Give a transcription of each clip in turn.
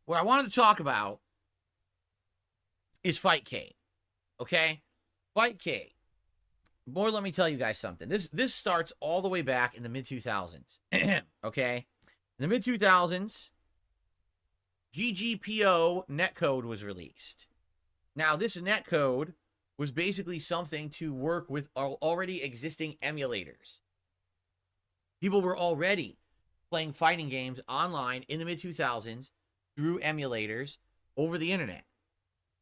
what I wanted to talk about is FightCade. Okay? FightCade. Boy, let me tell you guys something. This starts all the way back in the mid-2000s. Okay? In the mid-2000s, GGPO netcode was released. Now, this netcode was basically something to work with already existing emulators. People were already playing fighting games online in the mid-2000s through emulators over the internet.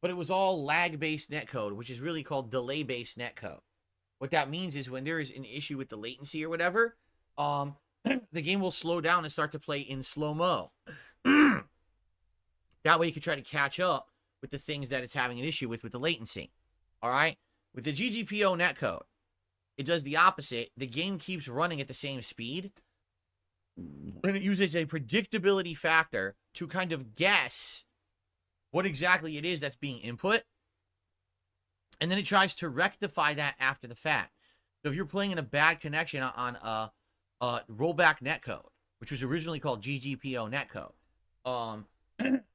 But it was all lag-based netcode, which is really called delay-based netcode. What that means is when there is an issue with the latency or whatever, the game will slow down and start to play in slow-mo. That way you can try to catch up with the things that it's having an issue with the latency. All right? With the GGPO netcode, it does the opposite. The game keeps running at the same speed, and it uses a predictability factor to kind of guess what exactly it is that's being input, and then it tries to rectify that after the fact. So if you're playing in a bad connection on a rollback netcode, which was originally called GGPO netcode,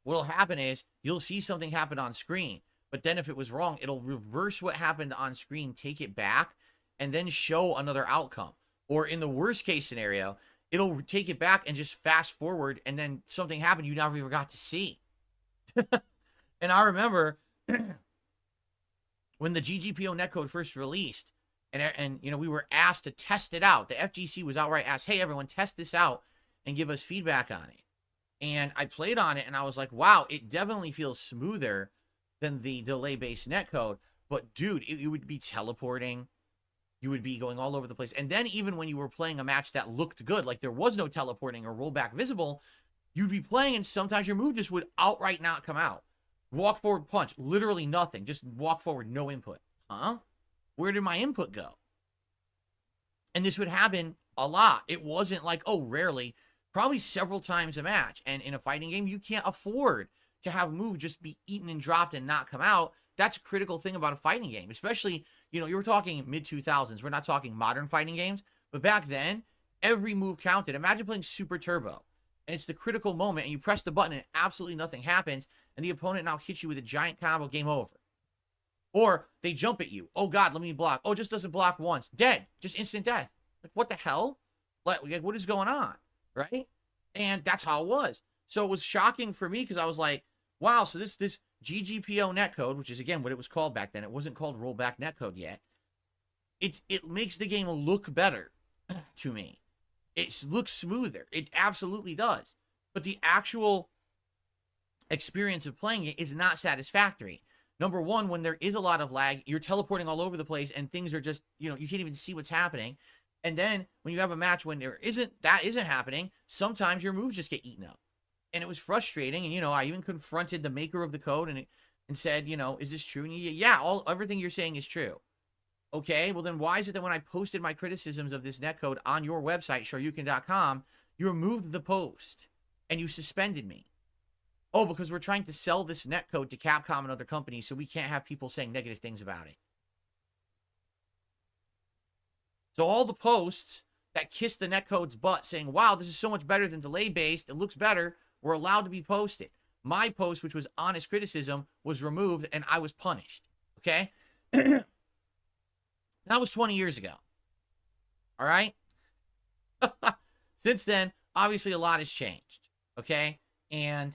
what'll happen is you'll see something happen on screen, but then if it was wrong, it'll reverse what happened on screen, take it back, and then show another outcome. Or in the worst case scenario, it'll take it back and just fast forward, and then something happened you never even got to see. And I remember when the GGPO netcode first released, and you know, we were asked to test it out. The FGC was outright asked, hey, everyone, test this out and give us feedback on it. And I played on it, and I was like, wow, it definitely feels smoother than the delay-based netcode. But, dude, it would be teleporting. You would be going all over the place. And then even when you were playing a match that looked good, like there was no teleporting or rollback visible, you'd be playing, and sometimes your move just would outright not come out. Walk forward punch, literally nothing. Just walk forward, no input. Huh? Where did my input go? And this would happen a lot. It wasn't like, oh, rarely. Probably several times a match. And in a fighting game, you can't afford to have a move just be eaten and dropped and not come out. That's a critical thing about a fighting game. Especially, you know, you were talking mid-2000s. We're not talking modern fighting games. But back then, every move counted. Imagine playing Super Turbo. And it's the critical moment, and you press the button, and absolutely nothing happens, and the opponent now hits you with a giant combo, game over. Or they jump at you. Oh, God, let me block. Oh, just doesn't block once. Dead. Just instant death. Like, what the hell? Like, what is going on? Right? And that's how it was. So it was shocking for me because I was like, wow, so this GGPO netcode, which is, again, what it was called back then. It wasn't called rollback netcode yet. It makes the game look better to me. It looks smoother. It absolutely does. But the actual experience of playing it is not satisfactory. Number one, when there is a lot of lag, you're teleporting all over the place and things are just, you know, you can't even see what's happening. And then when you have a match when that isn't happening, sometimes your moves just get eaten up. And it was frustrating. And, you know, I even confronted the maker of the code and said, you know, is this true? And yeah, everything you're saying is true. Okay, well then why is it that when I posted my criticisms of this netcode on your website, shoryuken.com, you removed the post and you suspended me? Oh, because we're trying to sell this netcode to Capcom and other companies, so we can't have people saying negative things about it. So all the posts that kissed the netcode's butt saying, wow, this is so much better than delay-based, it looks better, were allowed to be posted. My post, which was honest criticism, was removed and I was punished. Okay? That was 20 years ago. All right? Since then, obviously a lot has changed. Okay? And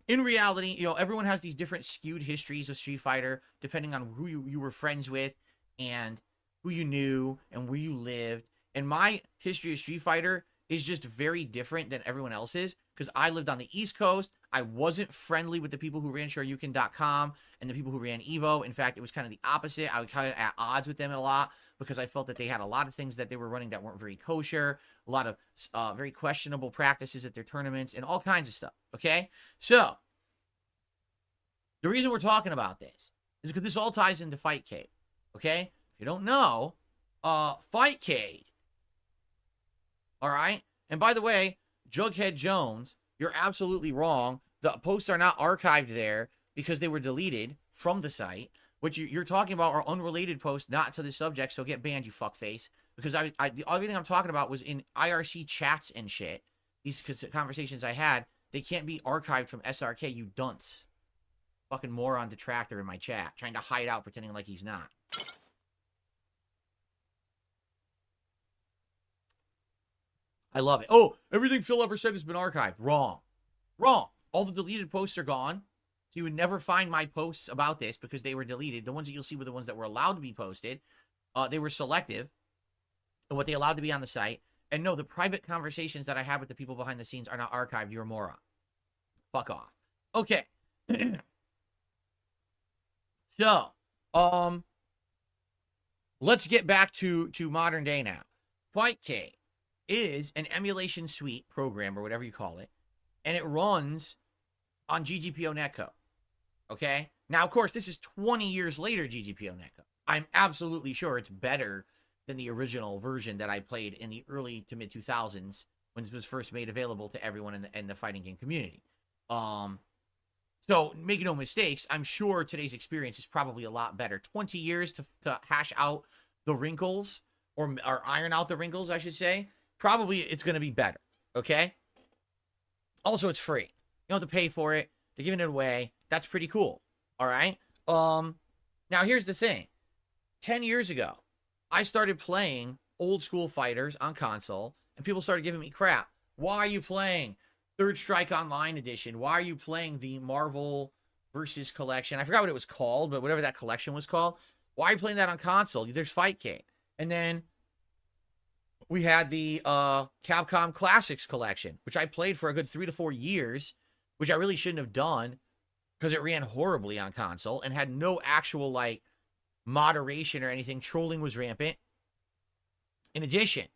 in reality, you know, everyone has these different skewed histories of Street Fighter, depending on who you were friends with and who you knew and where you lived. And my history of Street Fighter is just very different than everyone else's because I lived on the East Coast. I wasn't friendly with the people who ran shoryuken.com and the people who ran Evo. In fact, it was kind of the opposite. I was kind of at odds with them a lot because I felt that they had a lot of things that they were running that weren't very kosher, a lot of very questionable practices at their tournaments, and all kinds of stuff, okay? So, the reason we're talking about this is because this all ties into FightCade, okay? If you don't know, FightCade, all right? And by the way, Jughead Jones, you're absolutely wrong. The posts are not archived there because they were deleted from the site. What you're talking about are unrelated posts, not to the subject, so get banned, you fuckface. Because everything I'm talking about was in IRC chats and shit. These conversations I had They can't be archived from SRK, you dunce. Fucking moron detractor in my chat, trying to hide out, pretending like he's not. I love it. Oh, everything Phil ever said has been archived. Wrong. Wrong. All the deleted posts are gone. So you would never find my posts about this because they were deleted. The ones that you'll see were the ones that were allowed to be posted. They were selective of what they allowed to be on the site. And no, the private conversations that I have with the people behind the scenes are not archived. You're a moron. Fuck off. Okay. So, let's get back to modern day now. FightCade is an emulation suite program, or whatever you call it, and it runs on GGPO netcode. Okay? Now, of course, this is 20 years later GGPO netcode. I'm absolutely sure it's better than the original version that I played in the early to mid 2000s when it was first made available to everyone in the fighting game community. So make no mistakes, I'm sure today's experience is probably a lot better. 20 years to hash out the wrinkles, or iron out the wrinkles, I should say. Probably it's going to be better, okay? Also, it's free. You don't have to pay for it. They're giving it away. That's pretty cool, all right? Now, here's the thing. 10 years ago, I started playing old school fighters on console, and people started giving me crap. Why are you playing Third Strike Online Edition? Why are you playing the Marvel Versus Collection? I forgot what it was called, but whatever that collection was called. Why are you playing that on console? There's FightCade. And then we had the Capcom Classics Collection, which I played for a good 3 to 4 years, which I really shouldn't have done because it ran horribly on console and had no actual, like, moderation or anything. Trolling was rampant. In addition,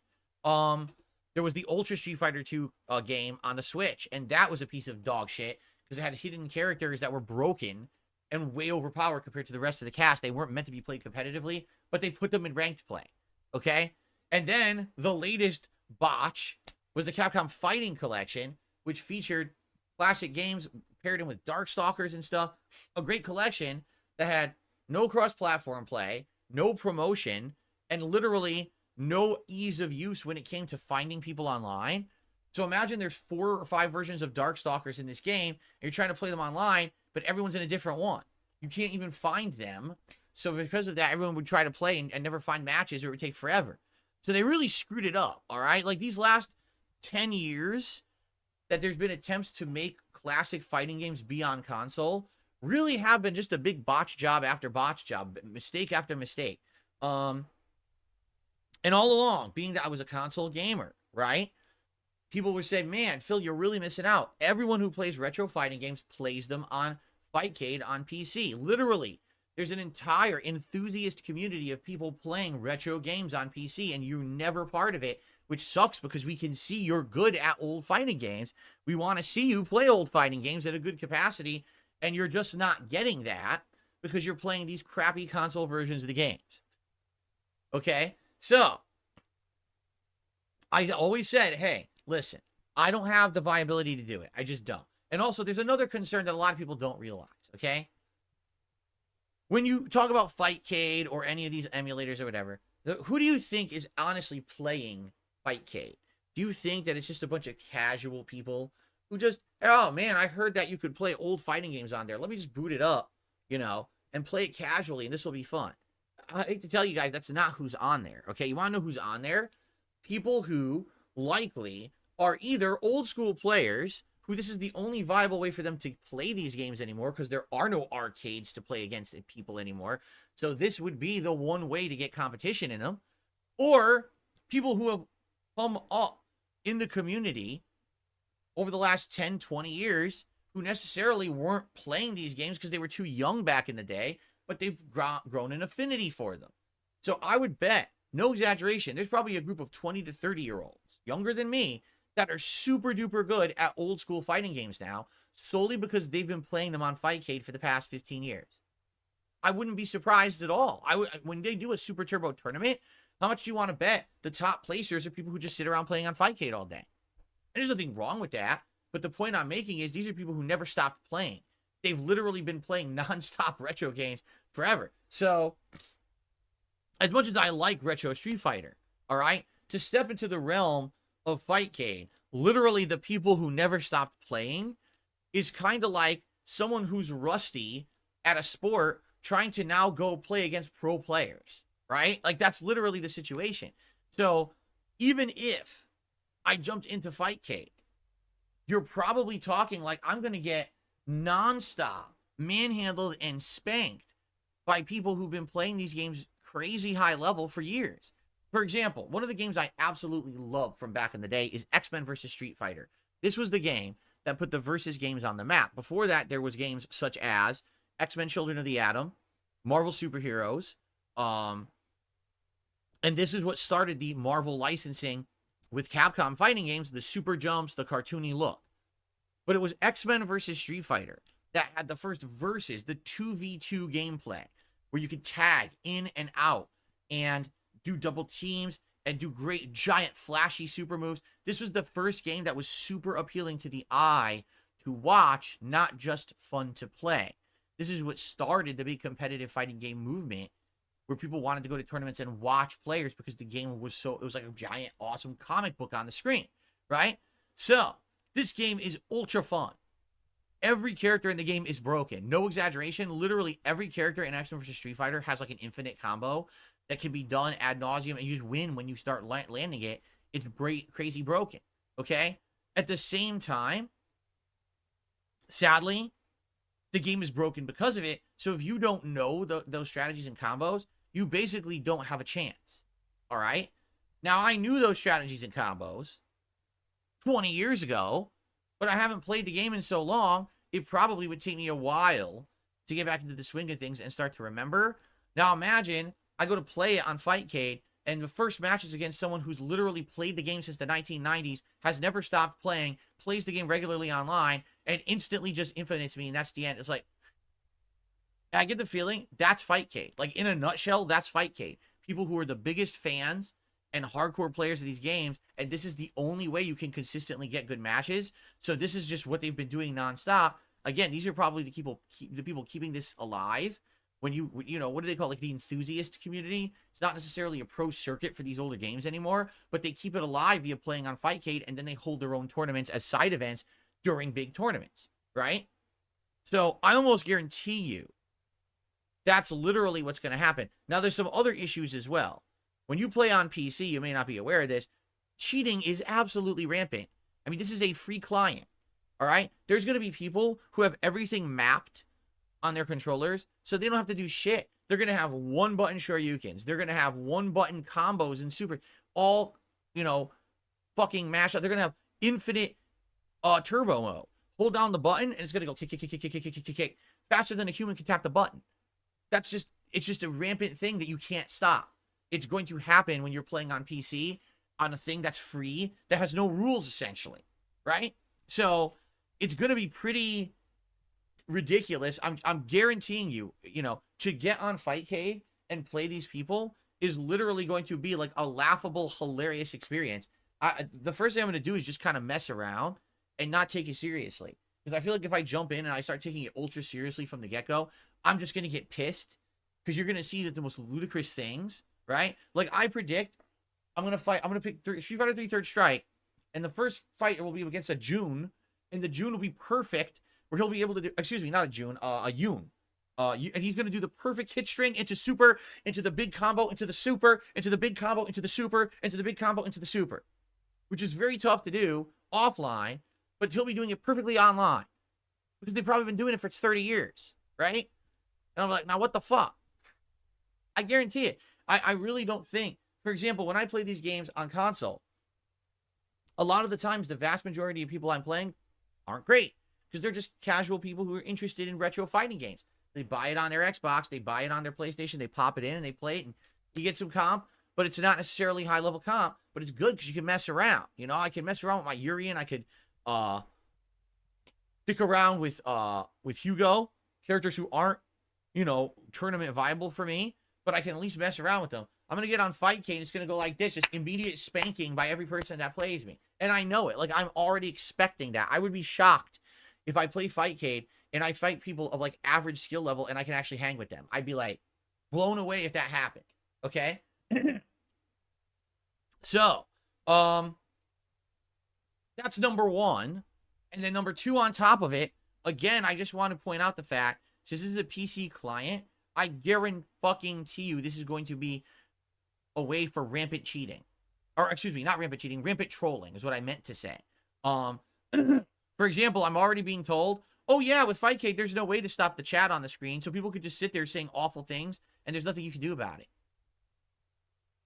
there was the Ultra Street Fighter 2 game on the Switch, and that was a piece of dog shit because it had hidden characters that were broken and way overpowered compared to the rest of the cast. They weren't meant to be played competitively, but they put them in ranked play, okay? And then the latest botch was the Capcom Fighting Collection, which featured classic games paired in with Darkstalkers and stuff. A great collection that had no cross-platform play, no promotion, and literally no ease of use when it came to finding people online. So imagine there's 4 or 5 versions of Darkstalkers in this game, and you're trying to play them online, but everyone's in a different one. You can't even find them. So because of that, everyone would try to play and never find matches, or it would take forever. So they really screwed it up, all right? Like, these last 10 years that there's been attempts to make classic fighting games be on console really have been just a big botch job after botch job, mistake after mistake. And all along, being that I was a console gamer, right? People would say, man, Phil, you're really missing out. Everyone who plays retro fighting games plays them on FightCade on PC. Literally, there's an entire enthusiast community of people playing retro games on PC, and you're never part of it, which sucks because we can see you're good at old fighting games. We want to see you play old fighting games at a good capacity, and you're just not getting that because you're playing these crappy console versions of the games. Okay? So, I always said, hey, listen, I don't have the viability to do it. I just don't. And also, there's another concern that a lot of people don't realize, okay? When you talk about FightCade or any of these emulators or whatever, who do you think is honestly playing FightCade? Do you think that it's just a bunch of casual people who just, oh man, I heard that you could play old fighting games on there. Let me just boot it up, you know, and play it casually, and this will be fun. I hate to tell you guys, that's not who's on there, okay? You want to know who's on there? People who likely are either old school players who this is the only viable way for them to play these games anymore because there are no arcades to play against people anymore. So this would be the one way to get competition in them. Or people who have come up in the community over the last 10, 20 years who necessarily weren't playing these games because they were too young back in the day, but they've grown an affinity for them. So I would bet, no exaggeration, there's probably a group of 20 to 30-year-olds, younger than me, that are super duper good at old school fighting games now, solely because they've been playing them on FightCade for the past 15 years. I wouldn't be surprised at all. When they do a Super Turbo tournament, how much do you want to bet the top placers are people who just sit around playing on FightCade all day? And there's nothing wrong with that, but the point I'm making is these are people who never stopped playing. They've literally been playing non-stop retro games forever. So, as much as I like retro Street Fighter, all right, to step into the realm of FightCade, literally the people who never stopped playing is kind of like someone who's rusty at a sport trying to now go play against pro players, right? Like that's literally the situation. So even if I jumped into FightCade, you're probably talking like I'm going to get nonstop manhandled and spanked by people who've been playing these games crazy high level for years. For example, one of the games I absolutely love from back in the day is X-Men versus Street Fighter. This was the game that put the versus games on the map. Before that, there was games such as X-Men Children of the Atom, Marvel Superheroes, and this is what started the Marvel licensing with Capcom fighting games, the super jumps, the cartoony look. But it was X-Men versus Street Fighter that had the first versus, the 2v2 gameplay, where you could tag in and out and do double teams and do great giant flashy super moves. This was the first game that was super appealing to the eye to watch, not just fun to play. This is what started the big competitive fighting game movement, where people wanted to go to tournaments and watch players because the game was so, it was like a giant, awesome comic book on the screen, right? So this game is ultra fun. Every character in the game is broken. No exaggeration. Literally every character in X-Men vs. Street Fighter has like an infinite combo that can be done ad nauseum, and you just win when you start landing it. It's crazy broken, okay? At the same time, sadly, the game is broken because of it. So if you don't know those strategies and combos, you basically don't have a chance, all right? Now, I knew those strategies and combos 20 years ago, but I haven't played the game in so long, it probably would take me a while to get back into the swing of things and start to remember. Now, imagine I go to play it on FightCade, and the first match is against someone who's literally played the game since the 1990s, has never stopped playing, plays the game regularly online, and instantly just infinites me, and that's the end. It's like, I get the feeling that's FightCade. Like, in a nutshell, that's FightCade. People who are the biggest fans and hardcore players of these games, and this is the only way you can consistently get good matches. So this is just what they've been doing nonstop. Again, these are probably the people keeping this alive. When you know, what do they call it? Like the enthusiast community? It's not necessarily a pro circuit for these older games anymore, but they keep it alive via playing on FightCade, and then they hold their own tournaments as side events during big tournaments, right? So I almost guarantee you that's literally what's going to happen. Now, there's some other issues as well. When you play on PC, you may not be aware of this, cheating is absolutely rampant. I mean, this is a free client, all right? There's going to be people who have everything mapped on their controllers, so they don't have to do shit. They're going to have one-button Shoryukens. They're going to have one-button combos and super, all, you know, fucking mash up. They're going to have infinite turbo mode. Hold down the button, and it's going to go kick, kick, kick, kick, kick, kick, kick, kick, kick, faster than a human can tap the button. That's just, it's just a rampant thing that you can't stop. It's going to happen when you're playing on PC on a thing that's free, that has no rules, essentially, right? So it's going to be pretty ridiculous. I'm guaranteeing you, you know, to get on FightCade and play these people is literally going to be like a laughable, hilarious experience. The first thing I'm going to do is just kind of mess around and not take it seriously. Because I feel like if I jump in and I start taking it ultra seriously from the get-go, I'm just going to get pissed. Because you're going to see that the most ludicrous things, right? Like, I predict I'm going to pick Street Fighter 3 Third Strike, and the first fight will be against a June, and the June will be perfect, where he'll be able to do, excuse me, not a June, a Yoon. And he's going to do the perfect hit string into super, into the big combo, into the super, into the big combo, into the super, into the big combo, into the super. Which is very tough to do offline, but he'll be doing it perfectly online. Because they've probably been doing it for 30 years, right? And I'm like, now what the fuck? I guarantee it. I really don't think, for example, when I play these games on console, a lot of the times the vast majority of people I'm playing aren't great. Because they're just casual people who are interested in retro fighting games. They buy it on their Xbox, they buy it on their PlayStation, they pop it in and they play it, and you get some comp, but it's not necessarily high-level comp, but it's good because you can mess around. You know, I can mess around with my Urian, I could stick around with Hugo, characters who aren't, you know, tournament viable for me, but I can at least mess around with them. I'm going to get on FightCade, it's going to go like this, just immediate spanking by every person that plays me. And I know it. Like, I'm already expecting that. I would be shocked if I play FightCade and I fight people of, like, average skill level and I can actually hang with them. I'd be, like, blown away if that happened. Okay? So, That's number one. And then number two on top of it, again, I just want to point out the fact, since this is a PC client, I guarantee you this is going to be a way for rampant cheating. Or, excuse me, not rampant cheating, rampant trolling is what I meant to say. For example, I'm already being told, oh yeah, with FightCade, there's no way to stop the chat on the screen, so people could just sit there saying awful things, and there's nothing you can do about it.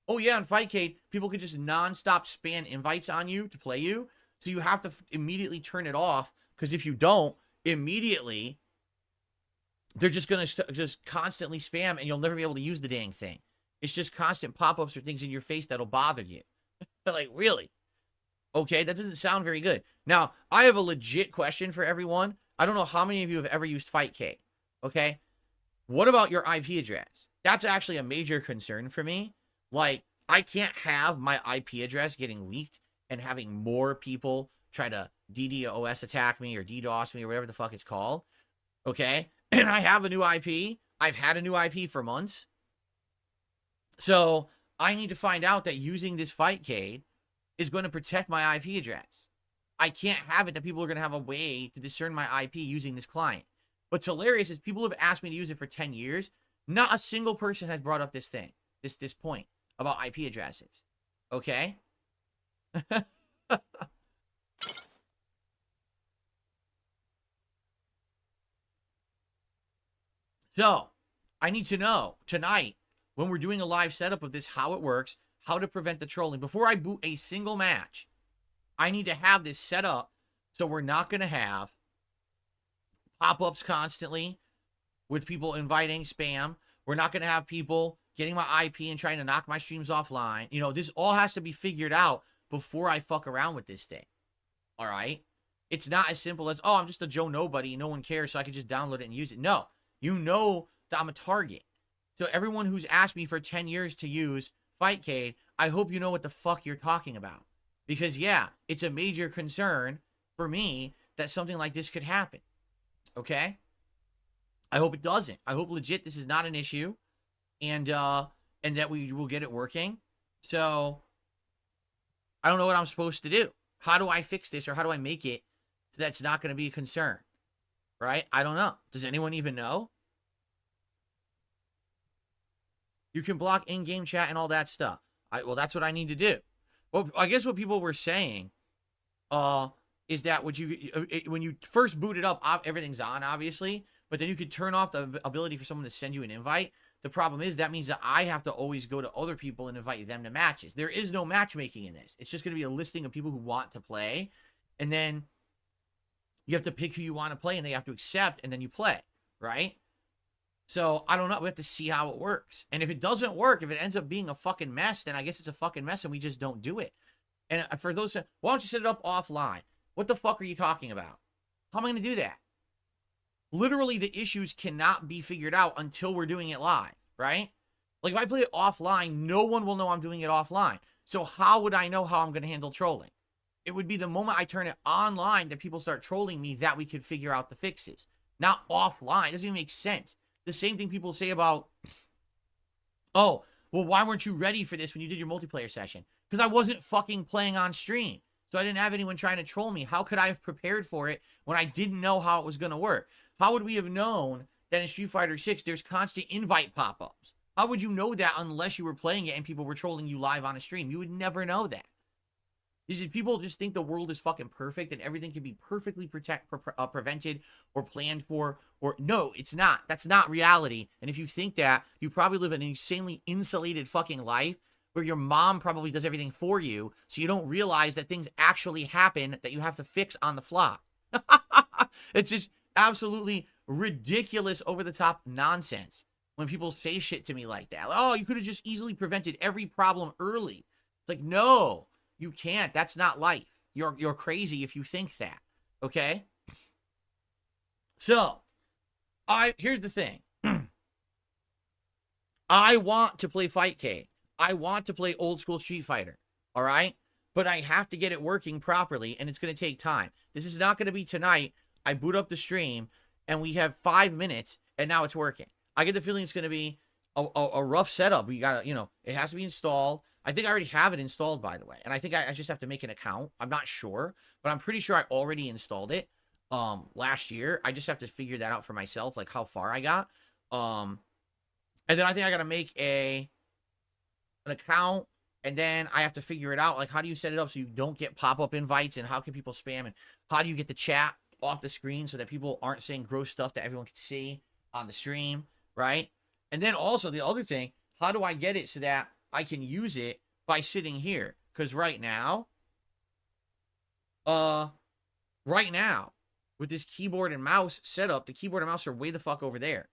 Oh yeah, on FightCade, people could just nonstop spam invites on you to play you, so you have to immediately turn it off, because if you don't, immediately, they're just going to just constantly spam, and you'll never be able to use the dang thing. It's just constant pop-ups or things in your face that'll bother you. Like, really? Okay, that doesn't sound very good. Now, I have a legit question for everyone. I don't know how many of you have ever used FightCade, okay? What about your IP address? That's actually a major concern for me. Like, I can't have my IP address getting leaked and having more people try to DDoS attack me or DDoS me or whatever the fuck it's called, okay? And I have a new IP. I've had a new IP for months. So I need to find out that using this FightCade is going to protect my IP address. I can't have it that people are going to have a way to discern my IP using this client. What's hilarious is people have asked me to use it for 10 years. Not a single person has brought up this thing, this point about IP addresses. Okay? So, I need to know tonight, when we're doing a live setup of this, how it works, how to prevent the trolling. Before I boot a single match, I need to have this set up so we're not going to have pop-ups constantly with people inviting spam. We're not going to have people getting my IP and trying to knock my streams offline. You know, this all has to be figured out before I fuck around with this thing. All right? It's not as simple as, oh, I'm just a Joe Nobody, no one cares, so I can just download it and use it. No, you know that I'm a target. So everyone who's asked me for 10 years to use FightCade, I hope you know what the fuck you're talking about. Because, yeah, it's a major concern for me that something like this could happen. Okay? I hope it doesn't. I hope legit this is not an issue and that we will get it working. So, I don't know what I'm supposed to do. How do I fix this or how do I make it so that's not going to be a concern? Right? I don't know. Does anyone even know? You can block in-game chat and all that stuff. Well, that's what I need to do. Well, I guess what people were saying is that when you first boot it up, everything's on, obviously, but then you could turn off the ability for someone to send you an invite. The problem is that means that I have to always go to other people and invite them to matches. There is no matchmaking in this. It's just going to be a listing of people who want to play, and then you have to pick who you want to play, and they have to accept, and then you play, right? So, I don't know. We have to see how it works. And if it doesn't work, if it ends up being a fucking mess, then I guess it's a fucking mess and we just don't do it. And for those, why don't you set it up offline? What the fuck are you talking about? How am I going to do that? Literally, the issues cannot be figured out until we're doing it live, right? Like, if I play it offline, no one will know I'm doing it offline. So, how would I know how I'm going to handle trolling? It would be the moment I turn it online that people start trolling me that we could figure out the fixes. Not offline. It doesn't even make sense. The same thing people say about, oh, well, why weren't you ready for this when you did your multiplayer session? Because I wasn't fucking playing on stream. So I didn't have anyone trying to troll me. How could I have prepared for it when I didn't know how it was going to work? How would we have known that in Street Fighter 6 there's constant invite pop-ups? How would you know that unless you were playing it and people were trolling you live on a stream? You would never know that. People just think the world is fucking perfect and everything can be perfectly prevented or planned for. Or no, it's not. That's not reality. And if you think that, you probably live an insanely insulated fucking life where your mom probably does everything for you, so you don't realize that things actually happen that you have to fix on the fly. It's just absolutely ridiculous, over-the-top nonsense when people say shit to me like that. Oh, you could have just easily prevented every problem early. It's like, no. You can't. That's not life. You're crazy if you think that. Okay? So, here's the thing. I want to play FightCade. I want to play old school Street Fighter. All right? But I have to get it working properly, and it's going to take time. This is not going to be tonight. I boot up the stream, and we have 5 minutes, and now it's working. I get the feeling it's going to be a rough setup. We got to, it has to be installed. I think I already have it installed, by the way. And I think I just have to make an account. I'm not sure, but I'm pretty sure I already installed it last year. I just have to figure that out for myself, like how far I got. And then I think I got to make an account, and then I have to figure it out. Like, how do you set it up so you don't get pop-up invites, and how can people spam, and how do you get the chat off the screen so that people aren't saying gross stuff that everyone can see on the stream, right? And then also the other thing, how do I get it so that I can use it by sitting here? Because right now, with this keyboard and mouse setup, the keyboard and mouse are way the fuck over there.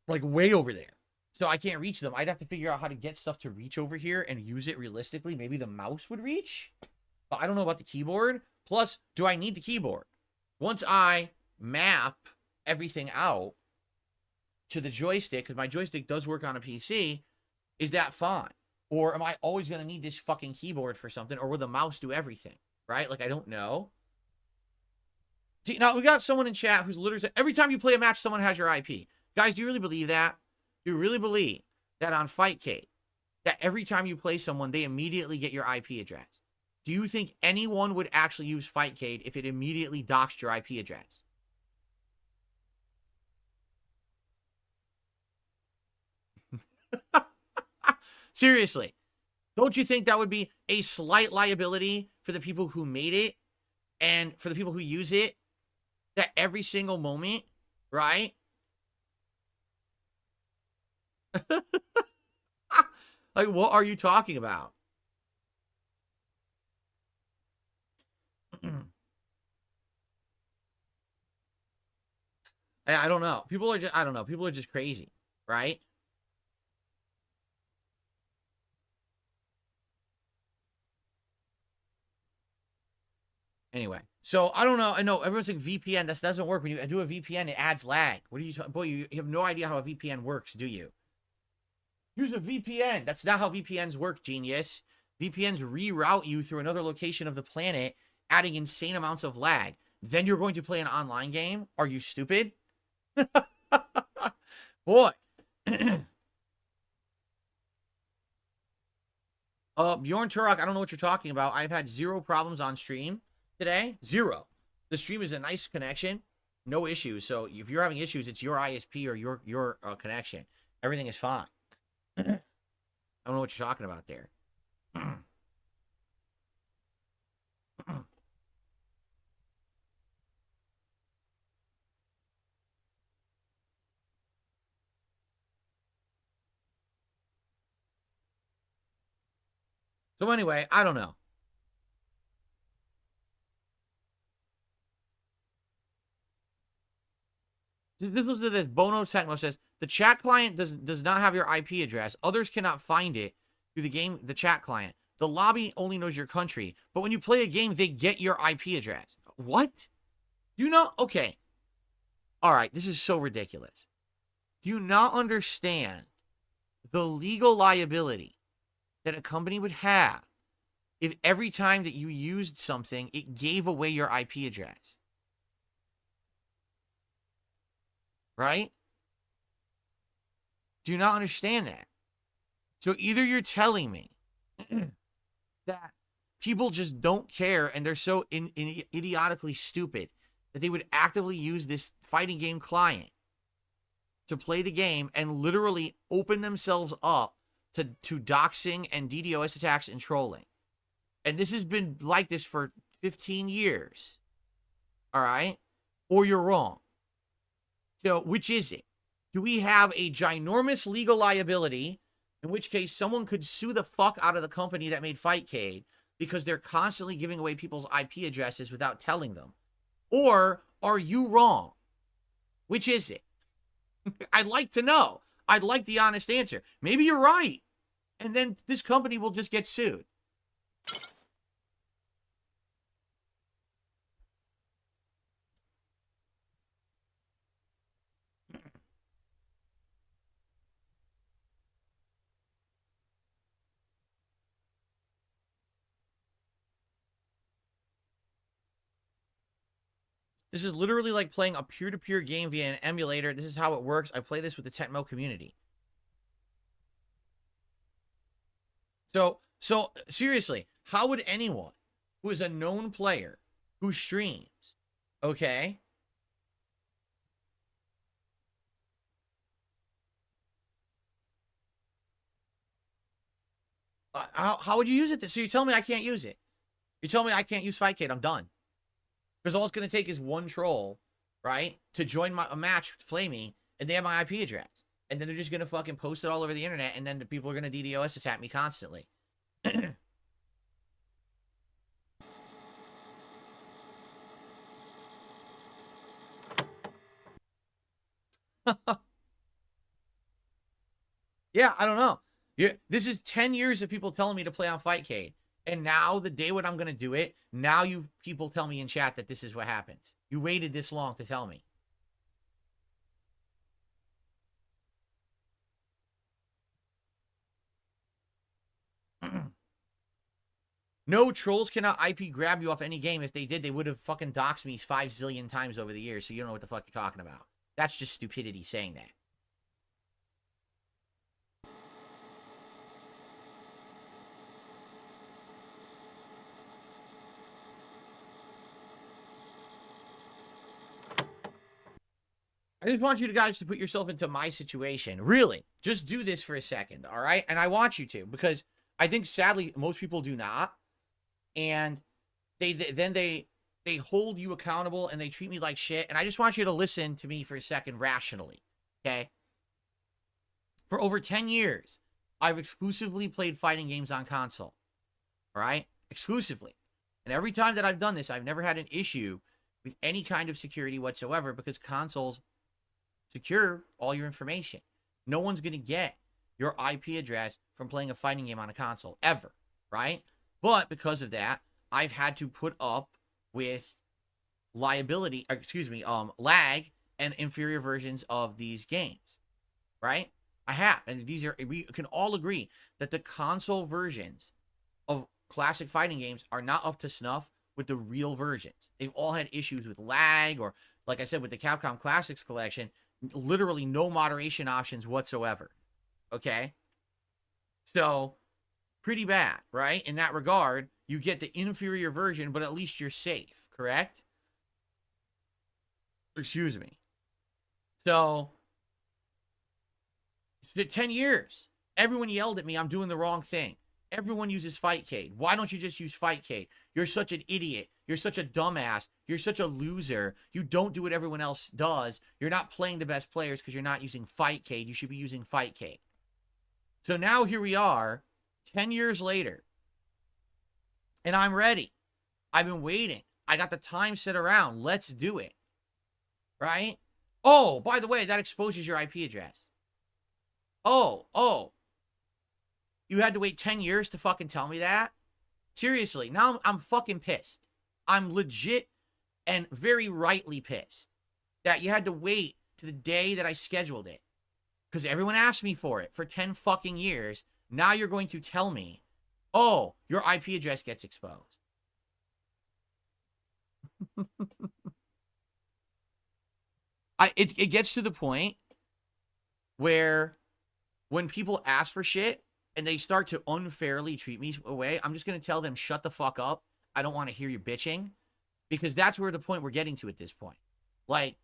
Like, way over there. So I can't reach them. I'd have to figure out how to get stuff to reach over here and use it realistically. Maybe the mouse would reach. But I don't know about the keyboard. Plus, do I need the keyboard? Once I map everything out to the joystick, because my joystick does work on a PC, is that fine? Or am I always going to need this fucking keyboard for something? Or will the mouse do everything? Right? Like, I don't know. See, now, we got someone in chat who's literally said, every time you play a match, someone has your IP. Guys, do you really believe that? Do you really believe that on FightCade, that every time you play someone, they immediately get your IP address? Do you think anyone would actually use FightCade if it immediately doxed your IP address? Seriously. Don't you think that would be a slight liability for the people who made it and for the people who use it? That every single moment, right? Like, what are you talking about? I don't know. People are just, I don't know. People are just crazy, right? Anyway, so I don't know. I know everyone's saying VPN. That doesn't work. When you do a VPN, it adds lag. What are you talking? Boy, you have no idea how a VPN works, do you? Use a VPN. That's not how VPNs work, genius. VPNs reroute you through another location of the planet, adding insane amounts of lag. Then you're going to play an online game? Are you stupid? Boy. Bjorn Turok, I don't know what you're talking about. I've had 0 problems on stream today. 0. The stream is a nice connection. No issues. So if you're having issues, it's your ISP or your connection. Everything is fine. I don't know what you're talking about there. So anyway, I don't know. This was this. Bono Techno says the chat client does not have your IP address. Others cannot find it through the chat client. The lobby only knows your country, but when you play a game, they get your IP address. What? You know? Okay. All right. This is so ridiculous. Do you not understand the legal liability that a company would have if every time that you used something, it gave away your IP address? Right? Do you not understand that? So either you're telling me that people just don't care and they're so idiotically stupid that they would actively use this fighting game client to play the game and literally open themselves up to doxing and DDoS attacks and trolling. And this has been like this for 15 years. All right? Or you're wrong. So, which is it? Do we have a ginormous legal liability, in which case someone could sue the fuck out of the company that made FightCade because they're constantly giving away people's IP addresses without telling them? Or are you wrong? Which is it? I'd like to know. I'd like the honest answer. Maybe you're right. And then this company will just get sued. This is literally like playing a peer-to-peer game via an emulator. This is how it works. I play this with the Tecmo community. So seriously, how would anyone who is a known player who streams, okay? How would you use it? So you tell me I can't use it. You tell me I can't use FightCade. I'm done. Because all it's going to take is one troll, right, to join a match to play me, and they have my IP address. And then they're just going to fucking post it all over the internet, and then the people are going to DDoS attack me constantly. Yeah, I don't know. Yeah, this is 10 years of people telling me to play on FightCade. And now, the day when I'm going to do it, now you people tell me in chat that this is what happens. You waited this long to tell me. No, trolls cannot IP grab you off any game. If they did, they would have fucking doxed me 5 zillion times over the years, so you don't know what the fuck you're talking about. That's just stupidity saying that. I just want you guys to put yourself into my situation. Really, just do this for a second, all right? And I want you to, because I think sadly most people do not, and they hold you accountable and they treat me like shit. And I just want you to listen to me for a second rationally, okay? For over 10 years, I've exclusively played fighting games on console, all right? Exclusively. And every time that I've done this, I've never had an issue with any kind of security whatsoever because consoles secure all your information. No one's going to get your IP address from playing a fighting game on a console, ever, right? But because of that, I've had to put up with lag and inferior versions of these games, right? I have, and we can all agree that the console versions of classic fighting games are not up to snuff with the real versions. They've all had issues with lag, or like I said, with the Capcom Classics collection, literally no moderation options whatsoever. Okay? So, pretty bad, right? In that regard, you get the inferior version, but at least you're safe, correct? Excuse me. So, 10 years. Everyone yelled at me, I'm doing the wrong thing. Everyone uses FightCade. Why don't you just use FightCade? You're such an idiot. You're such a dumbass. You're such a loser. You don't do what everyone else does. You're not playing the best players because you're not using FightCade. You should be using FightCade. So now here we are, 10 years later, and I'm ready. I've been waiting. I got the time set around. Let's do it. Right? Oh, by the way, that exposes your IP address. Oh. You had to wait 10 years to fucking tell me that? Seriously, now I'm fucking pissed. I'm legit and very rightly pissed that you had to wait to the day that I scheduled it. Because everyone asked me for it for 10 fucking years. Now you're going to tell me, oh, your IP address gets exposed. It gets to the point where when people ask for shit and they start to unfairly treat me away, I'm just going to tell them, shut the fuck up. I don't want to hear you bitching. Because that's where the point we're getting to at this point. Like,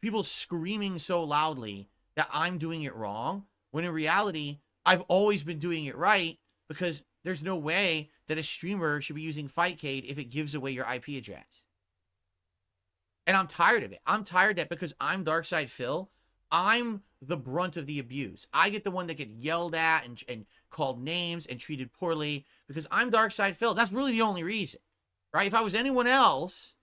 people screaming so loudly that I'm doing it wrong, when in reality, I've always been doing it right, because there's no way that a streamer should be using FightCade if it gives away your IP address. And I'm tired of it. I'm tired that because I'm Darkside Phil, I'm the brunt of the abuse. I get the one that get yelled at and called names and treated poorly because I'm Darkside Phil. That's really the only reason, right? If I was anyone else,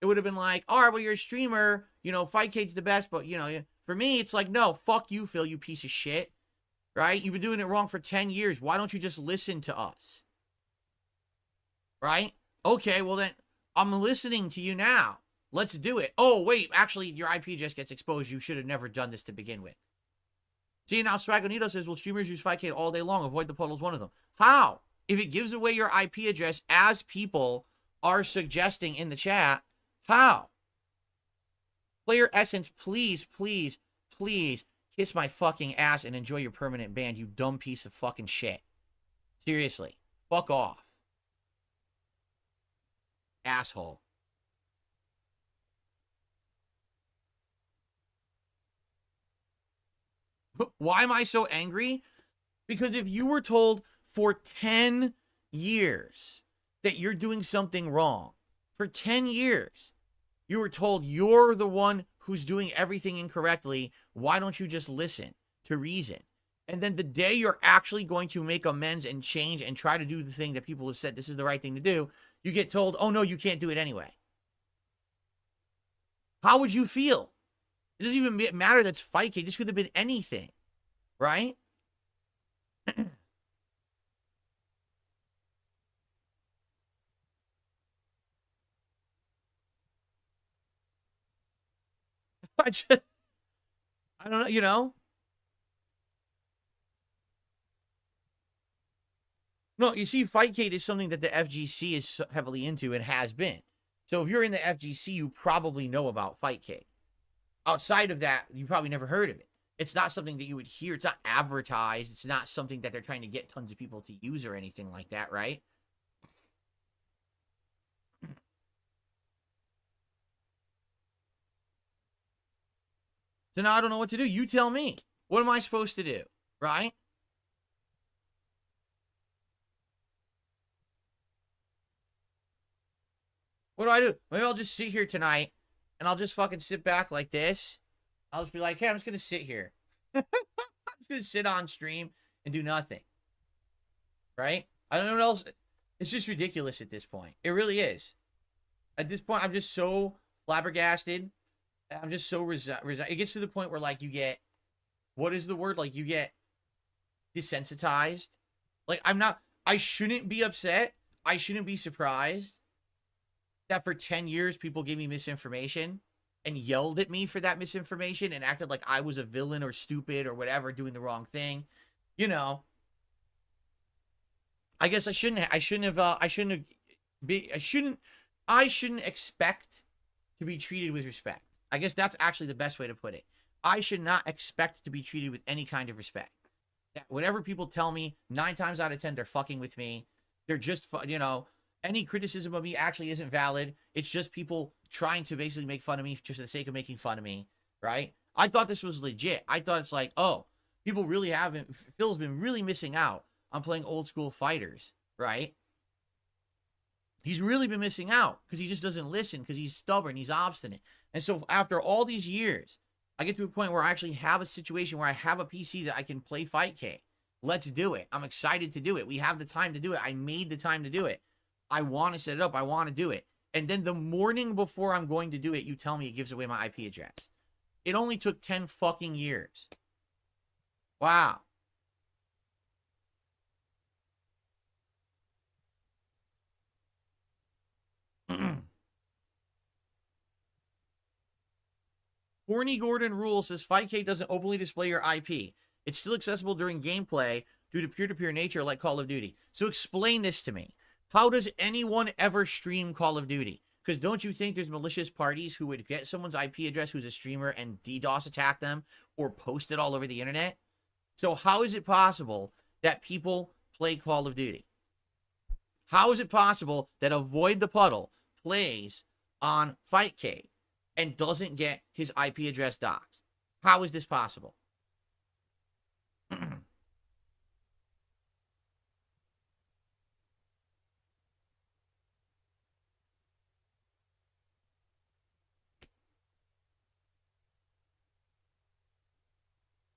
it would have been like, all right, well, you're a streamer, you know, FightCade's the best, but, you know, for me, it's like, no, fuck you, Phil, you piece of shit, right? You've been doing it wrong for 10 years. Why don't you just listen to us, right? Okay, well, then I'm listening to you now. Let's do it. Oh, wait, actually, your IP just gets exposed. You should have never done this to begin with. See, now Swagonito says, well, streamers use FightCade all day long. Avoid the puddle is one of them. How? If it gives away your IP address, as people are suggesting in the chat, how? Player Essence, please, please, please kiss my fucking ass and enjoy your permanent ban, you dumb piece of fucking shit. Seriously. Fuck off. Asshole. Why am I so angry? Because if you were told for 10 years that you're doing something wrong, for 10 years, you were told you're the one who's doing everything incorrectly, why don't you just listen to reason? And then the day you're actually going to make amends and change and try to do the thing that people have said this is the right thing to do, you get told, oh no, you can't do it anyway. How would you feel? It doesn't even matter that's FightCade. This could have been anything, right? I just, I don't know, you know? No, you see, FightCade is something that the FGC is heavily into and has been. So if you're in the FGC, you probably know about FightCade. Outside of that, you probably never heard of it. It's not something that you would hear. It's not advertised. It's not something that they're trying to get tons of people to use or anything like that, right? So now I don't know what to do. You tell me. What am I supposed to do, right? What do I do? Maybe I'll just sit here tonight and I'll just fucking sit back like this. I'll just be like, hey, I'm just going to sit here. I'm just going to sit on stream and do nothing. Right? I don't know what else. It's just ridiculous at this point. It really is. At this point, I'm just so flabbergasted. I'm just so resigned. It gets to the point where, like, you get, what is the word? Like, you get desensitized. Like, I shouldn't be upset. I shouldn't be surprised that for 10 years people gave me misinformation and yelled at me for that misinformation and acted like I was a villain or stupid or whatever, doing the wrong thing. You know, I guess I shouldn't expect to be treated with respect. I guess that's actually the best way to put it. I should not expect to be treated with any kind of respect. That whatever people tell me, 9 times out of 10, they're fucking with me. They're just, you know, any criticism of me actually isn't valid. It's just people trying to basically make fun of me just for the sake of making fun of me, right? I thought this was legit. I thought it's like, oh, people really haven't, Phil's been really missing out on playing old school fighters, right? He's really been missing out because he just doesn't listen, because he's stubborn, he's obstinate. And so after all these years, I get to a point where I actually have a situation where I have a PC that I can play FightCade. Let's do it. I'm excited to do it. We have the time to do it. I made the time to do it. I want to set it up. I want to do it. And then the morning before I'm going to do it, you tell me it gives away my IP address. It only took 10 fucking years. Wow. Horny Gordon Rule says FightCade doesn't openly display your IP. It's still accessible during gameplay due to peer-to-peer nature like Call of Duty. So explain this to me. How does anyone ever stream Call of Duty? Because don't you think there's malicious parties who would get someone's IP address who's a streamer and DDoS attack them or post it all over the internet? So how is it possible that people play Call of Duty? How is it possible that Avoid the Puddle plays on FightCade and doesn't get his IP address doxed? How is this possible?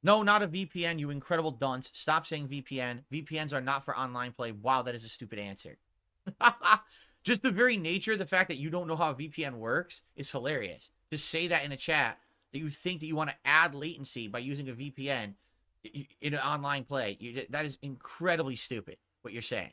No, not a VPN, you incredible dunce. Stop saying VPN. VPNs are not for online play. Wow, that is a stupid answer. Just the very nature of the fact that you don't know how a VPN works is hilarious. To say that in a chat, that you think that you want to add latency by using a VPN in an online play, that is incredibly stupid, what you're saying.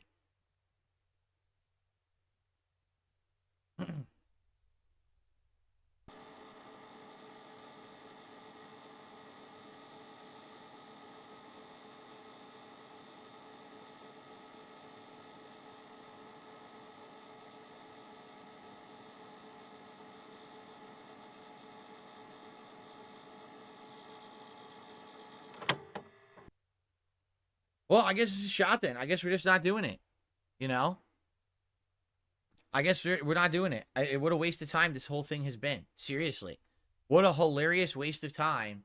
Well, I guess it's a shot then. I guess we're just not doing it. You know? I guess we're not doing it. What a waste of time this whole thing has been. Seriously. What a hilarious waste of time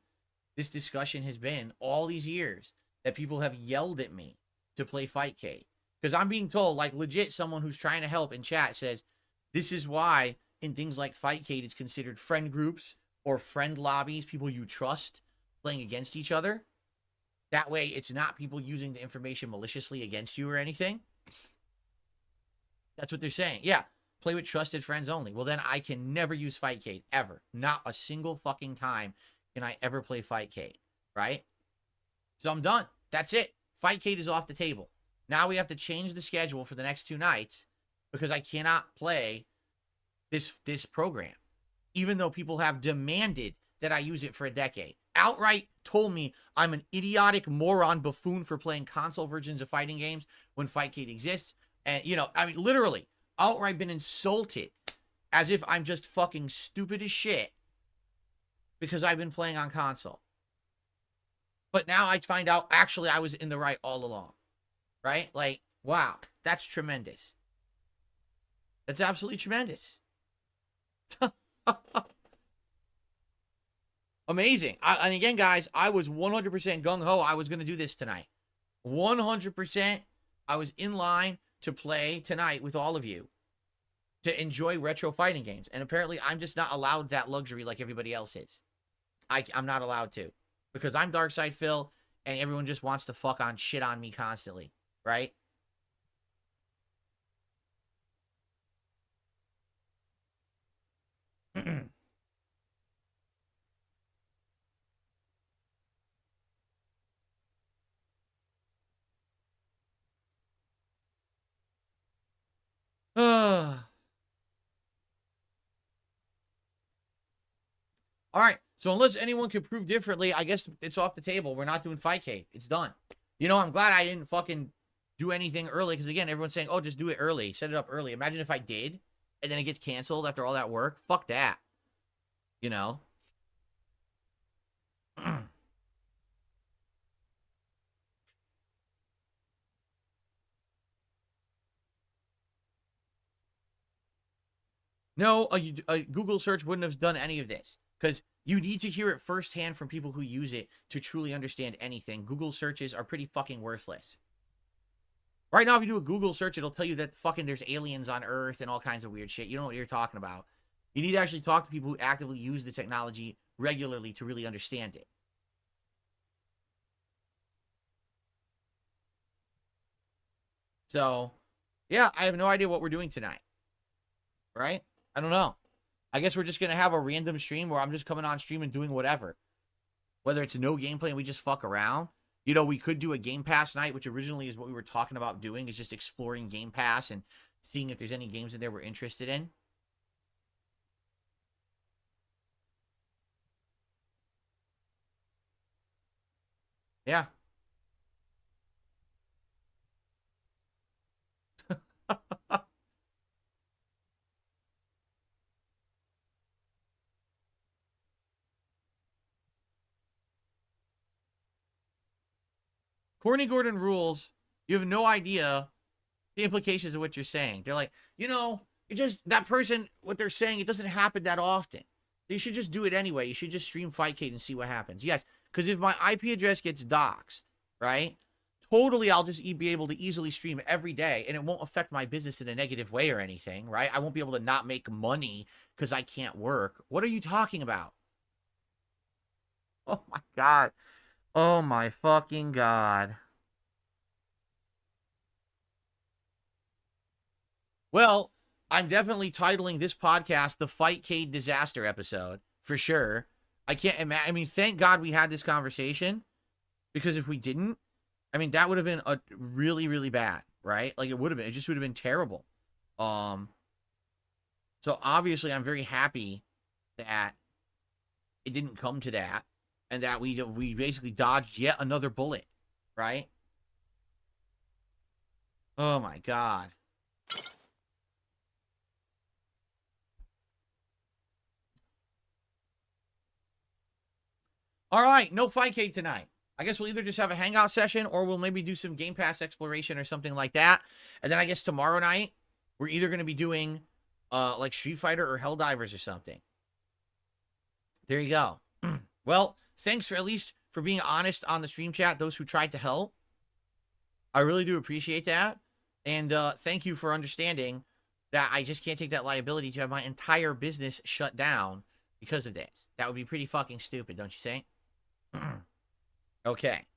this discussion has been all these years that people have yelled at me to play FightCade. Because I'm being told, like legit, someone who's trying to help in chat says, this is why in things like FightCade it's considered friend groups or friend lobbies, people you trust playing against each other. That way it's not people using the information maliciously against you or anything. That's what they're saying. Yeah, play with trusted friends only. Well, then I can never use FightCade, ever. Not a single fucking time can I ever play FightCade, right? So I'm done. That's it. FightCade is off the table. Now we have to change the schedule for the next 2 nights because I cannot play this program, even though people have demanded that I use it for a decade. Outright told me I'm an idiotic moron buffoon for playing console versions of fighting games when FightCade exists. And, you know, I mean, literally, outright been insulted as if I'm just fucking stupid as shit because I've been playing on console. But now I find out, actually, I was in the right all along. Right? Like, wow, that's tremendous. That's absolutely tremendous. Amazing. And again, guys, I was 100% gung-ho. I was going to do this tonight. 100%. I was in line to play tonight with all of you to enjoy retro fighting games. And apparently, I'm just not allowed that luxury like everybody else is. I'm not allowed to. Because I'm Darkside Phil, and everyone just wants to fuck on shit on me constantly. Right? All right. So unless anyone can prove differently, I guess it's off the table. We're not doing FightCade. It's done. You know, I'm glad I didn't fucking do anything early because, again, everyone's saying, oh, just do it early. Set it up early. Imagine if I did and then it gets canceled after all that work. Fuck that. You know? No, a Google search wouldn't have done any of this because you need to hear it firsthand from people who use it to truly understand anything. Google searches are pretty fucking worthless. Right now, if you do a Google search, it'll tell you that fucking there's aliens on Earth and all kinds of weird shit. You don't know what you're talking about. You need to actually talk to people who actively use the technology regularly to really understand it. So, yeah, I have no idea what we're doing tonight. Right? I don't know. I guess we're just going to have a random stream where I'm just coming on stream and doing whatever. Whether it's no gameplay and we just fuck around. You know, we could do a Game Pass night, which originally is what we were talking about doing, is just exploring Game Pass and seeing if there's any games in there we're interested in. Yeah. Corny Gordon rules. You have no idea the implications of what you're saying. They're like, you know, it just, that person, what they're saying, it doesn't happen that often. You should just do it anyway. You should just stream FightCade and see what happens. Yes, because if my IP address gets doxxed, right, totally I'll just be able to easily stream every day, and it won't affect my business in a negative way or anything, right? I won't be able to not make money because I can't work. What are you talking about? Oh, my God. Oh, my fucking God. Well, I'm definitely titling this podcast the FightCade Disaster episode for sure. I can't imagine. I mean, thank God we had this conversation because if we didn't, I mean, that would have been a really, really bad, right? Like it would have been. It just would have been terrible. Um. So obviously, I'm very happy that it didn't come to that, and that we basically dodged yet another bullet, right? Oh my God. All right, no FightCade tonight. I guess we'll either just have a hangout session or we'll maybe do some Game Pass exploration or something like that. And then I guess tomorrow night, we're either going to be doing like Street Fighter or Helldivers or something. There you go. Well, thanks for at least for being honest on the stream chat, those who tried to help. I really do appreciate that. And thank you for understanding that I just can't take that liability to have my entire business shut down because of this. That would be pretty fucking stupid, don't you think? Okay.